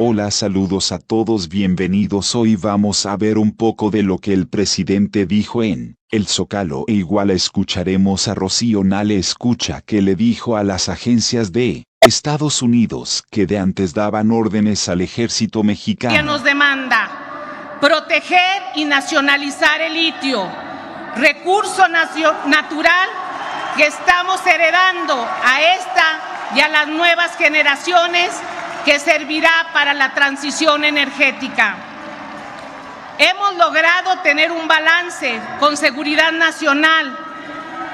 Hola, saludos a todos, bienvenidos. Hoy vamos a ver un poco de lo que el presidente dijo en el Zócalo. E igual escucharemos a Rocío Nale Escucha, que le dijo a las agencias de Estados Unidos que de antes daban órdenes al ejército mexicano. Que nos demanda proteger y nacionalizar el litio, recurso natural que estamos heredando a esta y a las nuevas generaciones, que servirá para la transición energética. Hemos logrado tener un balance con seguridad nacional.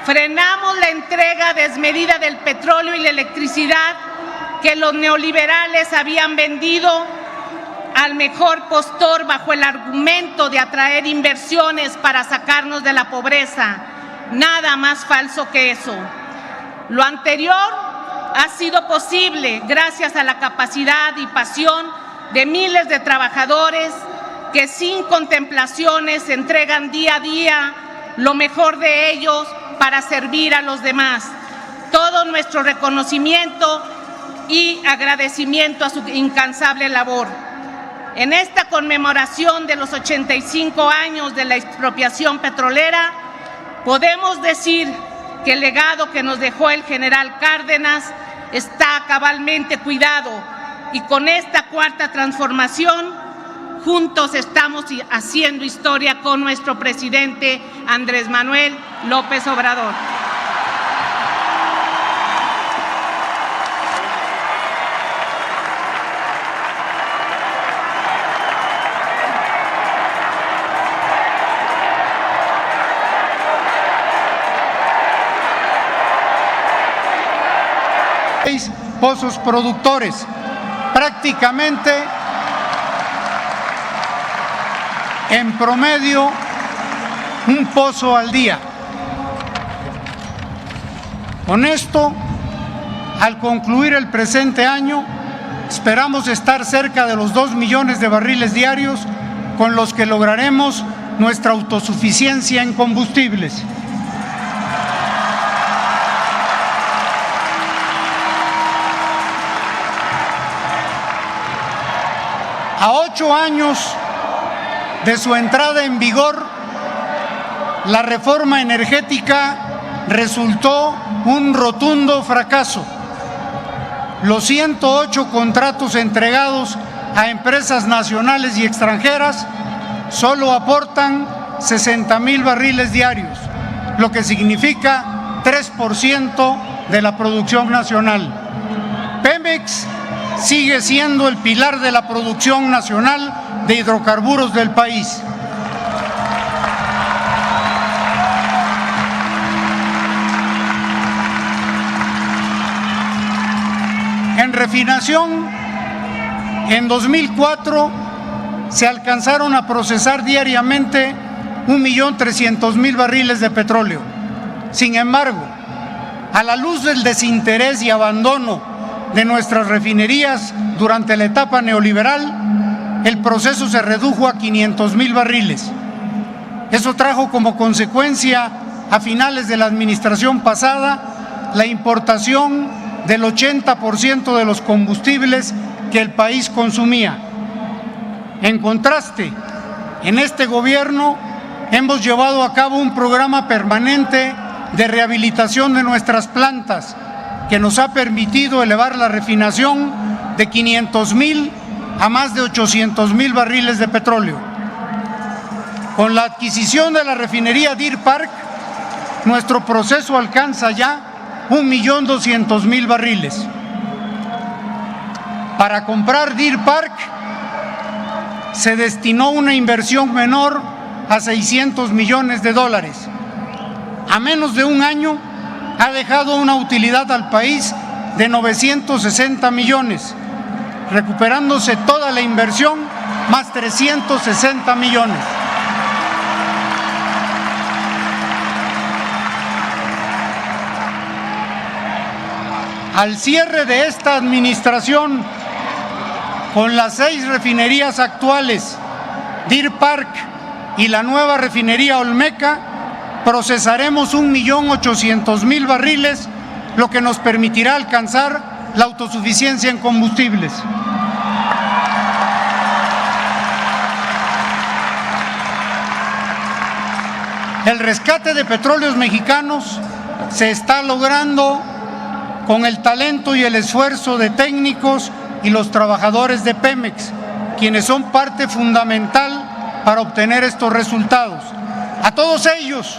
Frenamos la entrega desmedida del petróleo y la electricidad que los neoliberales habían vendido al mejor postor bajo el argumento de atraer inversiones para sacarnos de la pobreza. Nada más falso que eso. Lo anterior ha sido posible gracias a la capacidad y pasión de miles de trabajadores que sin contemplaciones entregan día a día lo mejor de ellos para servir a los demás. Todo nuestro reconocimiento y agradecimiento a su incansable labor. En esta conmemoración de los 85 años de la expropiación petrolera, podemos decir que el legado que nos dejó el general Cárdenas está cabalmente cuidado, y con esta cuarta transformación juntos estamos haciendo historia con nuestro presidente Andrés Manuel López Obrador. Pozos productores, prácticamente en promedio un pozo al día. Con esto, al concluir el presente año, esperamos estar cerca de los 2 millones de barriles diarios, con los que lograremos nuestra autosuficiencia en combustibles. A 8 años de su entrada en vigor, la reforma energética resultó un rotundo fracaso. Los 108 contratos entregados a empresas nacionales y extranjeras solo aportan 60,000 barriles diarios, lo que significa 3% de la producción nacional. Pemex sigue siendo el pilar de la producción nacional de hidrocarburos del país. En refinación, en 2004 se alcanzaron a procesar diariamente 1.300.000 barriles de petróleo. Sin embargo, a la luz del desinterés y abandono de nuestras refinerías durante la etapa neoliberal, el proceso se redujo a 500,000 barriles. Eso trajo como consecuencia, a finales de la administración pasada, la importación del 80% de los combustibles que el país consumía. En contraste, en este gobierno hemos llevado a cabo un programa permanente de rehabilitación de nuestras plantas, que nos ha permitido elevar la refinación de 500,000 a más de 800,000 barriles de petróleo. Con la adquisición de la refinería Deer Park, nuestro proceso alcanza ya 1.200.000 barriles. Para comprar Deer Park se destinó una inversión menor a $600 millones. A menos de un año ha dejado una utilidad al país de 960 millones, recuperándose toda la inversión más 360 millones. Al cierre de esta administración, con las 6 refinerías actuales, Deer Park y la nueva refinería Olmeca, procesaremos 1.800.000 barriles, lo que nos permitirá alcanzar la autosuficiencia en combustibles. El rescate de Petróleos Mexicanos se está logrando con el talento y el esfuerzo de técnicos y los trabajadores de Pemex, quienes son parte fundamental para obtener estos resultados. A todos ellos,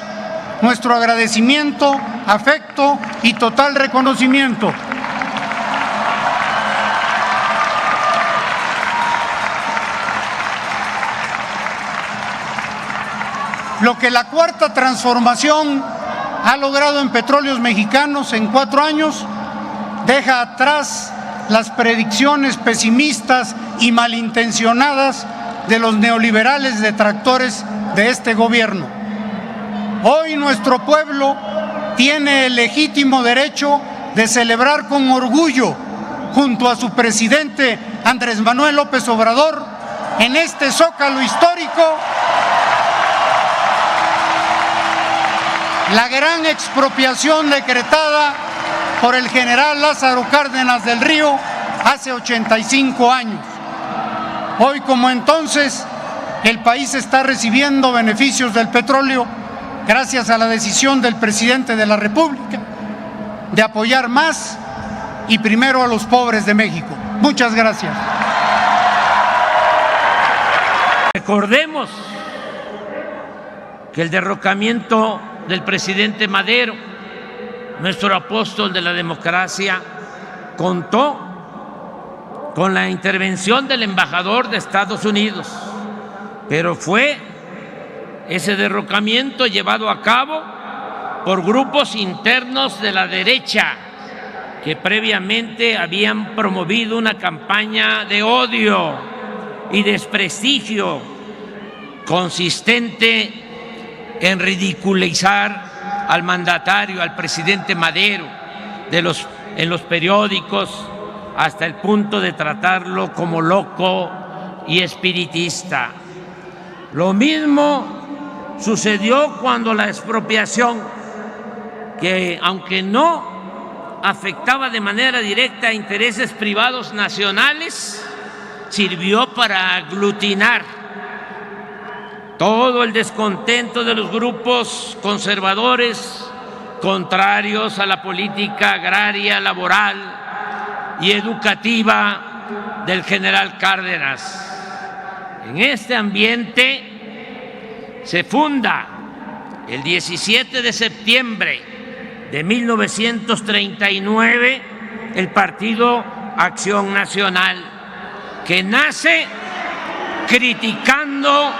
nuestro agradecimiento, afecto y total reconocimiento. Lo que la Cuarta Transformación ha logrado en Petróleos Mexicanos en 4 años deja atrás las predicciones pesimistas y malintencionadas de los neoliberales detractores de este gobierno. Hoy nuestro pueblo tiene el legítimo derecho de celebrar con orgullo, junto a su presidente Andrés Manuel López Obrador, en este zócalo histórico, la gran expropiación decretada por el general Lázaro Cárdenas del Río hace 85 años. Hoy, como entonces, el país está recibiendo beneficios del petróleo gracias a la decisión del presidente de la República de apoyar más y primero a los pobres de México. Muchas gracias. Recordemos que el derrocamiento del presidente Madero, nuestro apóstol de la democracia, contó con la intervención del embajador de Estados Unidos, pero fue ese derrocamiento llevado a cabo por grupos internos de la derecha que previamente habían promovido una campaña de odio y desprestigio consistente en ridiculizar al mandatario, al presidente Madero, en los periódicos, hasta el punto de tratarlo como loco y espiritista. Lo mismo sucedió cuando la expropiación, que aunque no afectaba de manera directa a intereses privados nacionales, sirvió para aglutinar todo el descontento de los grupos conservadores contrarios a la política agraria, laboral y educativa del general Cárdenas. En este ambiente se funda el 17 de septiembre de 1939 el Partido Acción Nacional, que nace criticando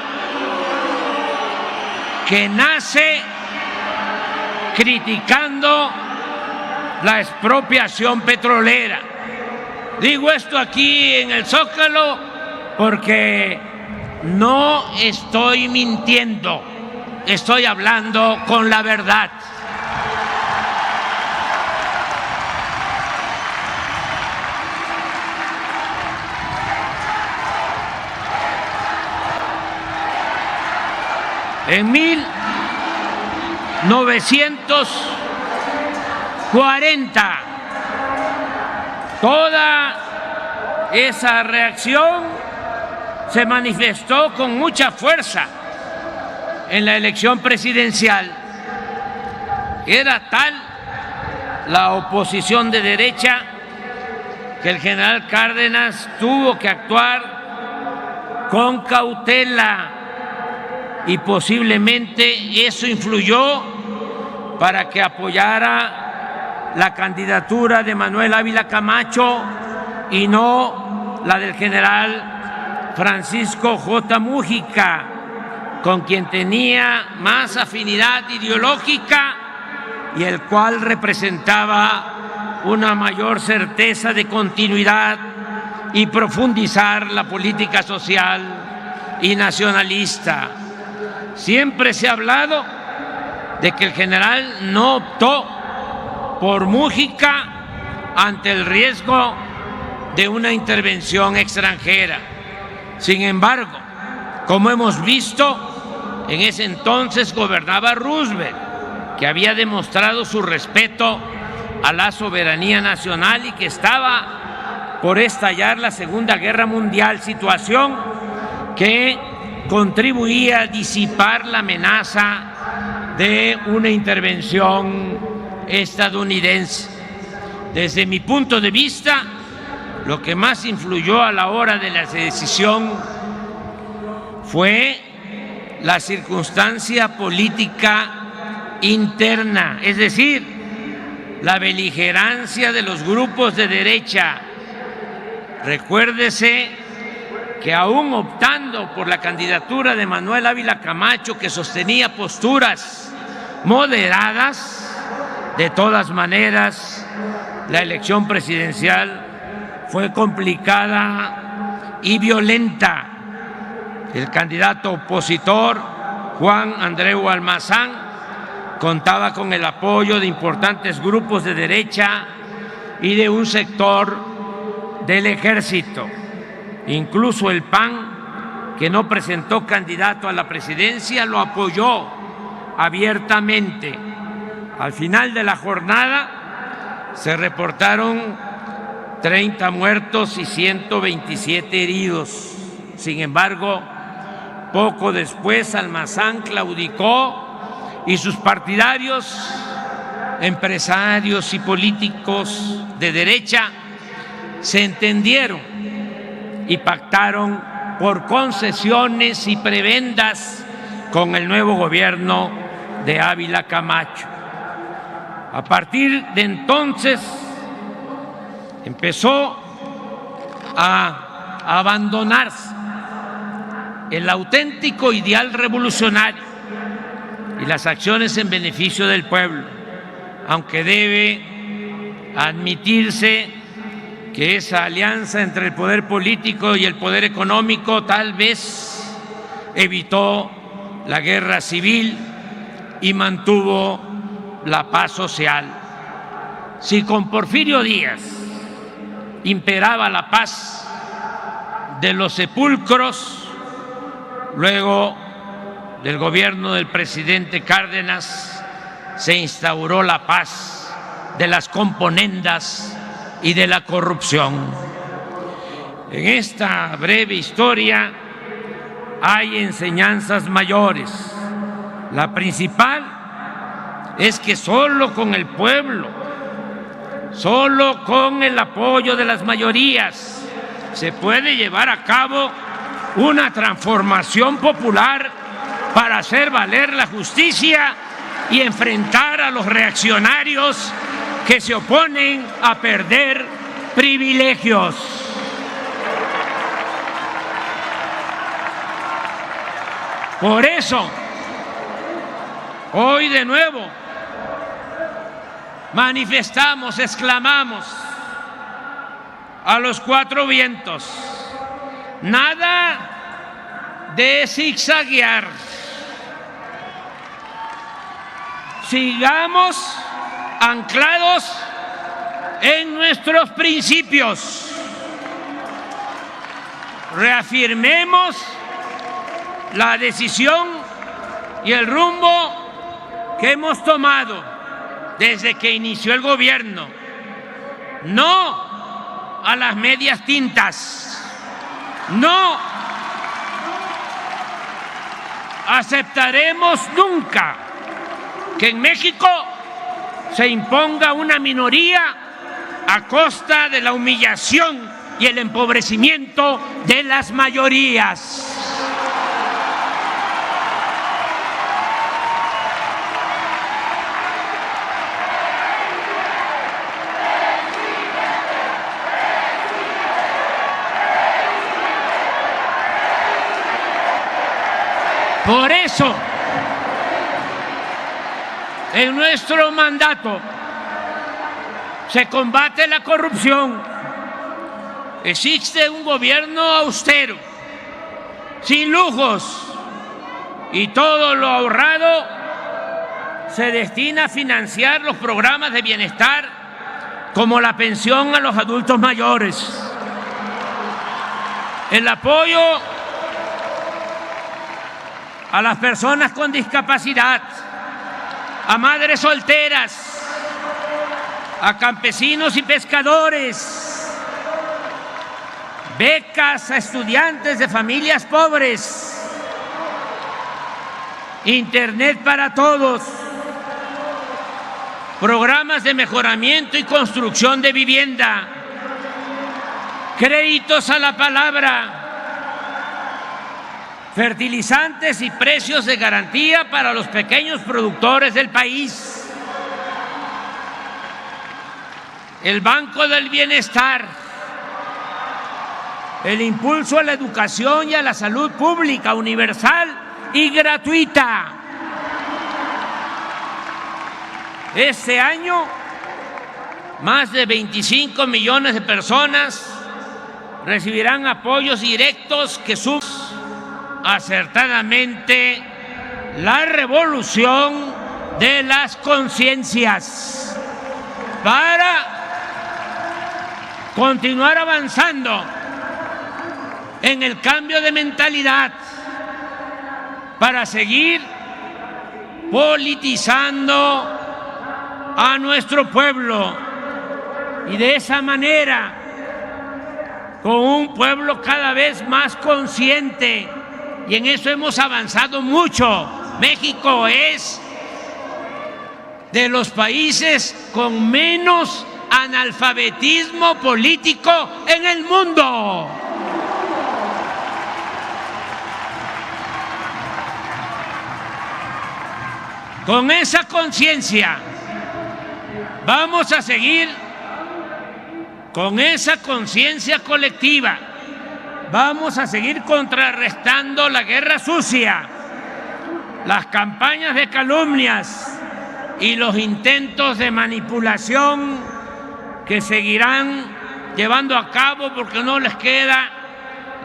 la expropiación petrolera. Digo esto aquí en el Zócalo porque no estoy mintiendo, estoy hablando con la verdad. En 1940, toda esa reacción se manifestó con mucha fuerza en la elección presidencial. Era tal la oposición de derecha que el general Cárdenas tuvo que actuar con cautela, y posiblemente eso influyó para que apoyara la candidatura de Manuel Ávila Camacho y no la del general Francisco J. Mújica, con quien tenía más afinidad ideológica y el cual representaba una mayor certeza de continuidad y profundizar la política social y nacionalista. Siempre se ha hablado de que el general no optó por Mújica ante el riesgo de una intervención extranjera. Sin embargo, como hemos visto, en ese entonces gobernaba Roosevelt, que había demostrado su respeto a la soberanía nacional y que estaba por estallar la Segunda Guerra Mundial, situación que contribuía a disipar la amenaza de una intervención estadounidense. Desde mi punto de vista, lo que más influyó a la hora de la decisión fue la circunstancia política interna, es decir, la beligerancia de los grupos de derecha. Recuérdese que aún optando por la candidatura de Manuel Ávila Camacho, que sostenía posturas moderadas, de todas maneras, la elección presidencial fue complicada y violenta. El candidato opositor, Juan Andreu Almazán, contaba con el apoyo de importantes grupos de derecha y de un sector del ejército. Incluso el PAN, que no presentó candidato a la presidencia, lo apoyó abiertamente. Al final de la jornada se reportaron 30 muertos y 127 heridos. Sin embargo, poco después Almazán claudicó y sus partidarios, empresarios y políticos de derecha se entendieron y pactaron por concesiones y prebendas con el nuevo gobierno de Ávila Camacho. A partir de entonces empezó a abandonarse el auténtico ideal revolucionario y las acciones en beneficio del pueblo, aunque debe admitirse que esa alianza entre el poder político y el poder económico tal vez evitó la guerra civil y mantuvo la paz social. Si con Porfirio Díaz imperaba la paz de los sepulcros, luego del gobierno del presidente Cárdenas se instauró la paz de las componendas y de la corrupción. En esta breve historia hay enseñanzas mayores. La principal es que solo con el pueblo, solo con el apoyo de las mayorías, se puede llevar a cabo una transformación popular para hacer valer la justicia y enfrentar a los reaccionarios que se oponen a perder privilegios. Por eso, hoy de nuevo manifestamos, exclamamos a los cuatro vientos: nada de zigzaguear. Sigamos anclados en nuestros principios. Reafirmemos la decisión y el rumbo que hemos tomado desde que inició el gobierno. No a las medias tintas. No aceptaremos nunca que en México se imponga una minoría a costa de la humillación y el empobrecimiento de las mayorías. Por eso, en nuestro mandato se combate la corrupción. Existe un gobierno austero, sin lujos, y todo lo ahorrado se destina a financiar los programas de bienestar como la pensión a los adultos mayores, el apoyo a las personas con discapacidad, a madres solteras, a campesinos y pescadores, becas a estudiantes de familias pobres, Internet para todos, programas de mejoramiento y construcción de vivienda, créditos a la palabra, fertilizantes y precios de garantía para los pequeños productores del país, el Banco del Bienestar, el impulso a la educación y a la salud pública, universal y gratuita. Este año, más de 25 millones de personas recibirán apoyos directos que suman acertadamente la revolución de las conciencias para continuar avanzando en el cambio de mentalidad, para seguir politizando a nuestro pueblo y de esa manera, con un pueblo cada vez más consciente, y en eso hemos avanzado mucho. México es de los países con menos analfabetismo político en el mundo. Con esa conciencia vamos a seguir, con esa conciencia colectiva, vamos a seguir contrarrestando la guerra sucia, las campañas de calumnias y los intentos de manipulación que seguirán llevando a cabo porque no les queda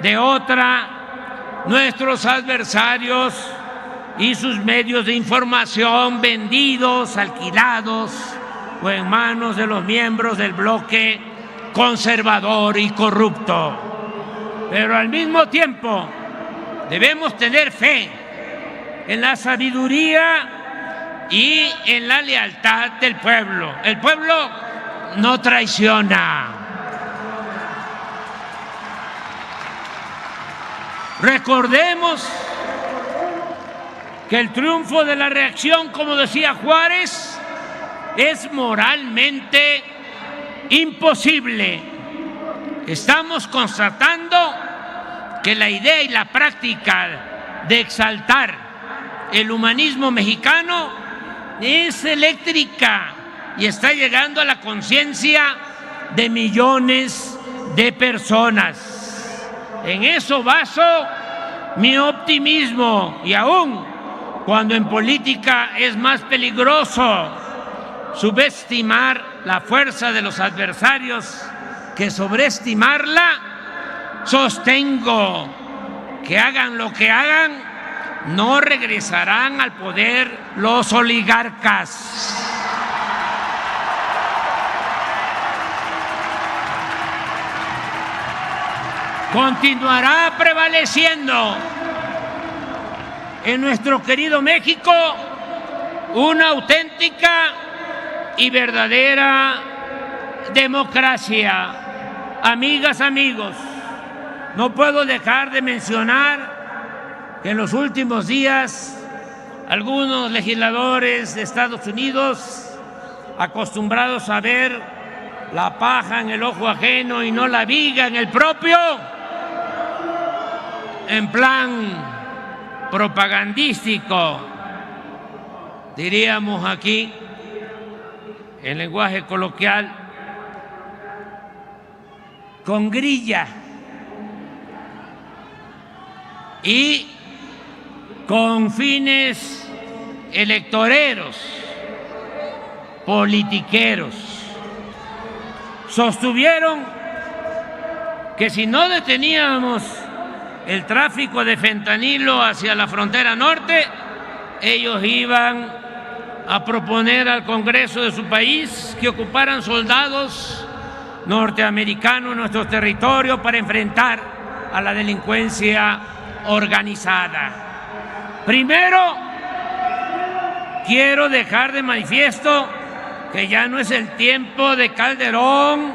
de otra nuestros adversarios y sus medios de información vendidos, alquilados o en manos de los miembros del bloque conservador y corrupto. Pero al mismo tiempo debemos tener fe en la sabiduría y en la lealtad del pueblo. El pueblo no traiciona. Recordemos que el triunfo de la reacción, como decía Juárez, es moralmente imposible. Estamos constatando que la idea y la práctica de exaltar el humanismo mexicano es eléctrica y está llegando a la conciencia de millones de personas. En eso baso mi optimismo, y aún cuando en política es más peligroso subestimar la fuerza de los adversarios que sobreestimarla, sostengo que hagan lo que hagan, no regresarán al poder los oligarcas. Continuará prevaleciendo en nuestro querido México una auténtica y verdadera democracia. Amigas, amigos, no puedo dejar de mencionar que en los últimos días algunos legisladores de Estados Unidos, acostumbrados a ver la paja en el ojo ajeno y no la viga en el propio, en plan propagandístico, diríamos aquí en lenguaje coloquial, con grilla y con fines electoreros, politiqueros, sostuvieron que si no deteníamos el tráfico de fentanilo hacia la frontera norte, ellos iban a proponer al Congreso de su país que ocuparan soldados norteamericanos en nuestro territorio para enfrentar a la delincuencia organizada. Primero, quiero dejar de manifiesto que ya no es el tiempo de Calderón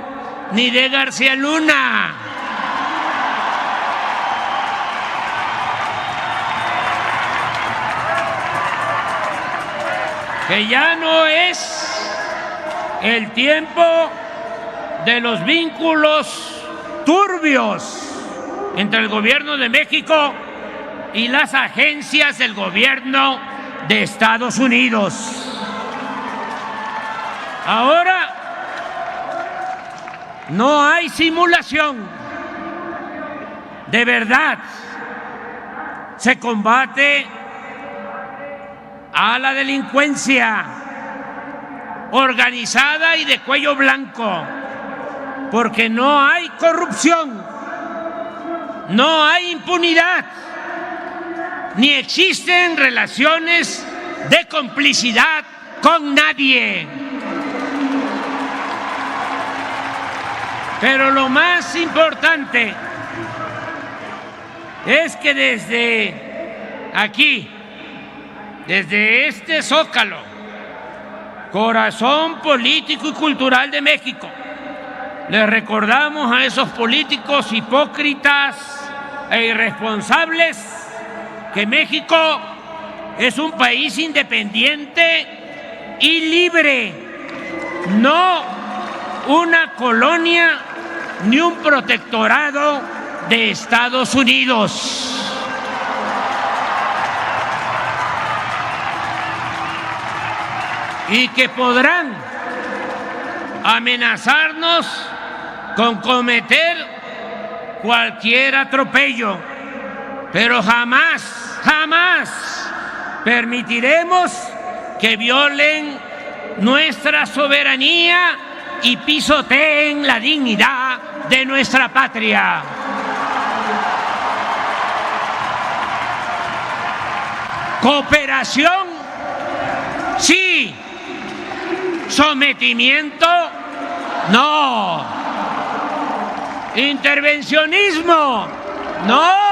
ni de García Luna. que ya no es el tiempo de los vínculos turbios entre el gobierno de México y las agencias del gobierno de Estados Unidos. Ahora no hay simulación. De verdad se combate a la delincuencia organizada y de cuello blanco, porque no hay corrupción, no hay impunidad, ni existen relaciones de complicidad con nadie. Pero lo más importante es que desde aquí, desde este Zócalo, corazón político y cultural de México, le recordamos a esos políticos hipócritas e irresponsables que México es un país independiente y libre, no una colonia ni un protectorado de Estados Unidos. Y que podrán amenazarnos con cometer cualquier atropello, pero jamás, jamás permitiremos que violen nuestra soberanía y pisoteen la dignidad de nuestra patria. Cooperación, sí. Sometimiento, no. Intervencionismo, no.